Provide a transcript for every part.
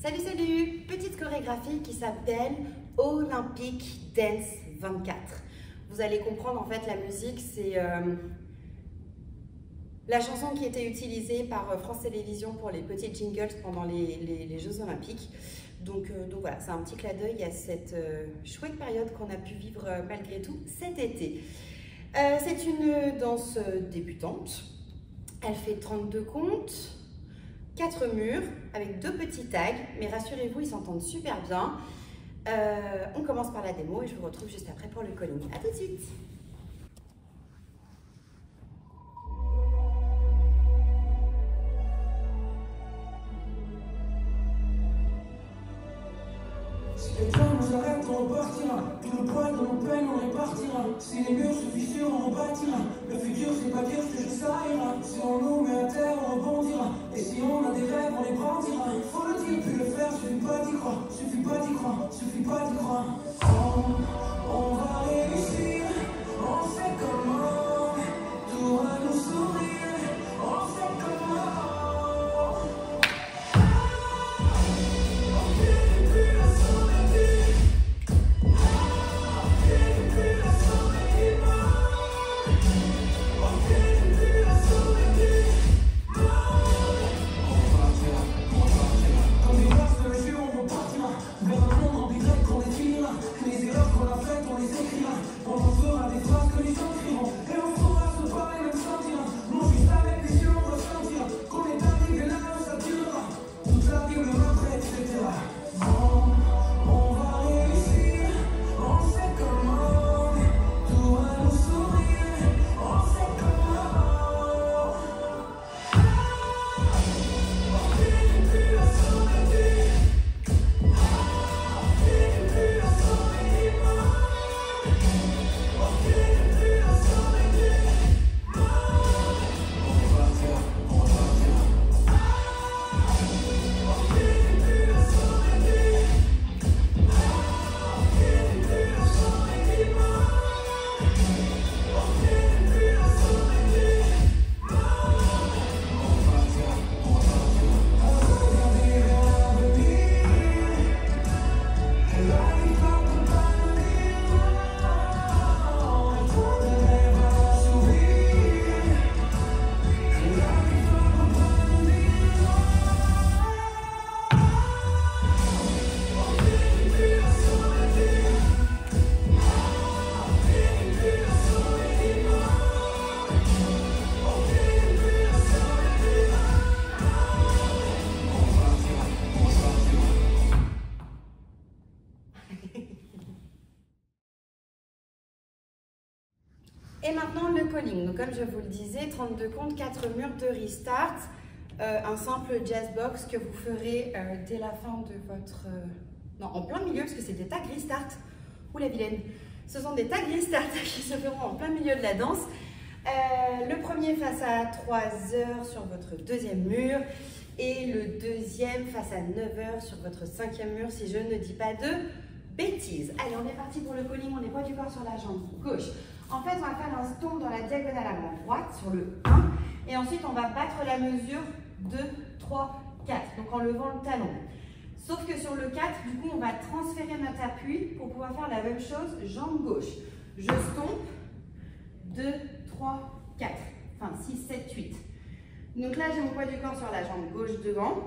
Salut, salut! Petite chorégraphie qui s'appelle Olympic Dance 24. Vous allez comprendre, en fait, la musique, c'est la chanson qui était utilisée par France Télévisions pour les petits jingles pendant les Jeux Olympiques. Donc voilà, c'est un petit clin d'œil à cette chouette période qu'on a pu vivre malgré tout cet été. C'est une danse débutante. Elle fait 32 comptes, 4 murs avec 2 petits tags, mais rassurez-vous, ils s'entendent super bien. On commence par la démo et je vous retrouve juste après pour le calling. A tout de suite. Si les trains nous arrêtent, on repartira. Tout le poids de nos peines, on répartira. Si les murs se fissurent, on rebâtira. Le futur, c'est pas dire que ça ira. Si on nous met à terre, on rebondira. Et si on a des rêves, on les brandira. Faut le dire, puis le faire, suffit pas d'y croire. Suffit pas d'y croire, suffit pas d'y croire. On va réussir, on sait comment. Tout va nous sourire, on sait comment. Et maintenant le calling. Donc comme je vous le disais, 32 comptes, 4 murs, 2 restarts, un simple jazz box que vous ferez dès la fin de votre... non, en plein milieu, parce que c'est des tags restart. Ouh la vilaine. Ce sont des tags restart qui se feront en plein milieu de la danse. Le premier face à 3 heures sur votre deuxième mur et le deuxième face à 9 heures sur votre cinquième mur, si je ne dis pas de bêtises. Allez, on est parti pour le calling. On est poids du corps sur la jambe gauche. En fait, on va faire un stomp dans la diagonale avant droite sur le 1 et ensuite on va battre la mesure 2, 3, 4, donc en levant le talon. Sauf que sur le 4, du coup, on va transférer notre appui pour pouvoir faire la même chose, jambe gauche. Je stomp, 2, 3, 4, enfin 6, 7, 8. Donc là, j'ai mon poids du corps sur la jambe gauche devant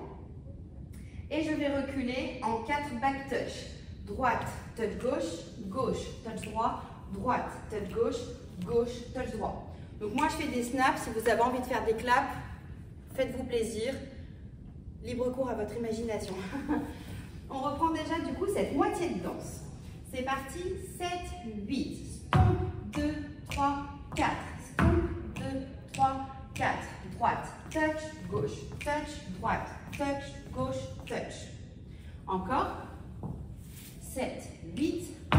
et je vais reculer en 4 back touch. Droite, touch gauche, gauche, touch droit, droite, touch gauche, gauche, touch droit. Donc moi je fais des snaps, si vous avez envie de faire des claps, faites-vous plaisir, libre cours à votre imagination. On reprend déjà du coup cette moitié de danse. C'est parti, 7, 8, stomp, 2, 3, 4, stomp, 2, 3, 4, droite, touch, gauche, touch, droite, touch, gauche, touch. Encore, 7, 8, 1,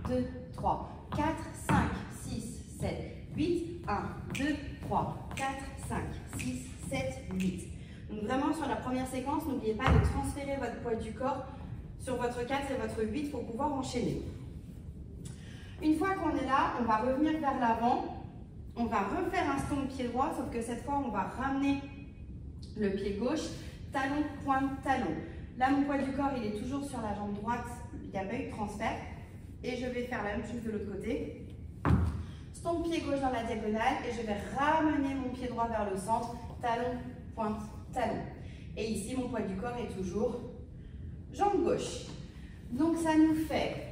2, 3, 4, 5, 6, 7, 8, 1, 2, 3, 4, 5, 6, 7, 8. Donc vraiment sur la première séquence, n'oubliez pas de transférer votre poids du corps sur votre 4 et votre 8 pour pouvoir enchaîner. Une fois qu'on est là, on va revenir vers l'avant, on va refaire un stomp pied droit, sauf que cette fois on va ramener le pied gauche, talon, pointe, talon. Là, mon poids du corps, il est toujours sur la jambe droite. Il n'y a pas eu de transfert. Et je vais faire la même chose de l'autre côté. Stomp pied gauche dans la diagonale et je vais ramener mon pied droit vers le centre. Talon, pointe, talon. Et ici, mon poids du corps est toujours jambe gauche. Donc, ça nous fait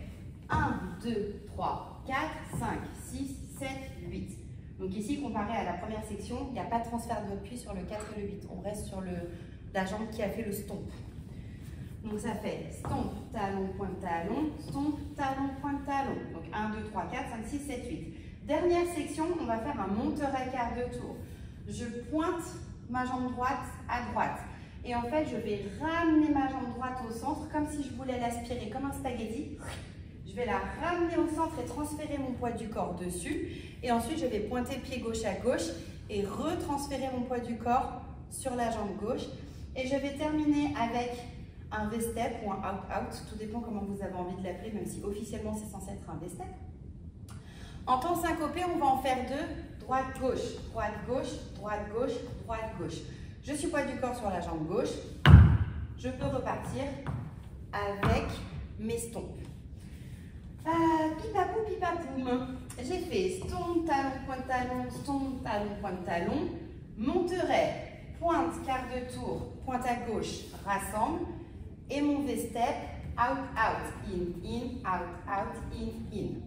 1, 2, 3, 4, 5, 6, 7, 8. Donc ici, comparé à la première section, il n'y a pas de transfert d'appui sur le 4 et le 8. On reste sur la jambe qui a fait le stomp. Donc ça fait stomp, talon, pointe, talon, stomp, talon, pointe, talon. Donc 1, 2, 3, 4, 5, 6, 7, 8. Dernière section, on va faire un monterai quart de tour. Je pointe ma jambe droite à droite. Et en fait, je vais ramener ma jambe droite au centre comme si je voulais l'aspirer comme un spaghetti. Je vais la ramener au centre et transférer mon poids du corps dessus. Et ensuite, je vais pointer pied gauche à gauche et retransférer mon poids du corps sur la jambe gauche. Et je vais terminer avec un V-step ou un out-out. Tout dépend comment vous avez envie de l'appeler, même si officiellement, c'est censé être un V-step. En temps syncopé, on va en faire deux. Droite-gauche, droite-gauche, droite-gauche, droite-gauche. Je suis poids du corps sur la jambe gauche. Je peux repartir avec mes stompes. Pipapou, pipapoum. J'ai fait stomp, talon, pointe, talon, stomp, talon, pointe, talon. Monterai, pointe, quart de tour, pointe à gauche, rassemble. Et mon V-step, out, out, in, out, out, in.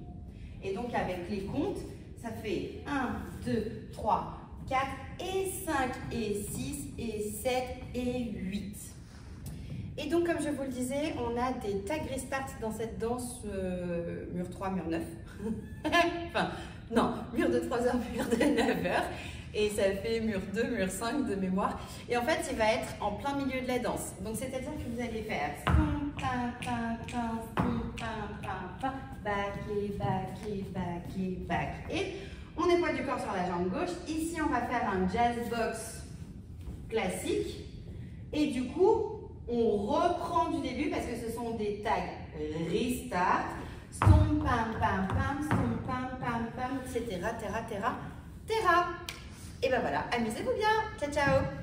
Et donc avec les comptes, ça fait 1, 2, 3, 4 et 5 et 6 et 7 et 8. Et donc, comme je vous le disais, on a des tag restart dans cette danse mur 3, mur 9. Enfin, non, mur de 3 heures, mur de 9 heures. Et ça fait mur 2, mur 5 de mémoire. Et en fait, il va être en plein milieu de la danse. Donc, c'est-à-dire que vous allez faire back et back et back et back. Et on est poids du corps sur la jambe gauche. Ici, on va faire un jazz box classique. Et du coup, on reprend du début parce que ce sont des tags restart. Stomp, pam, pam, pam, stomp, pam, pam, pam, etc. Terra, terra, terra. Et ben voilà, amusez-vous bien. Ciao, ciao.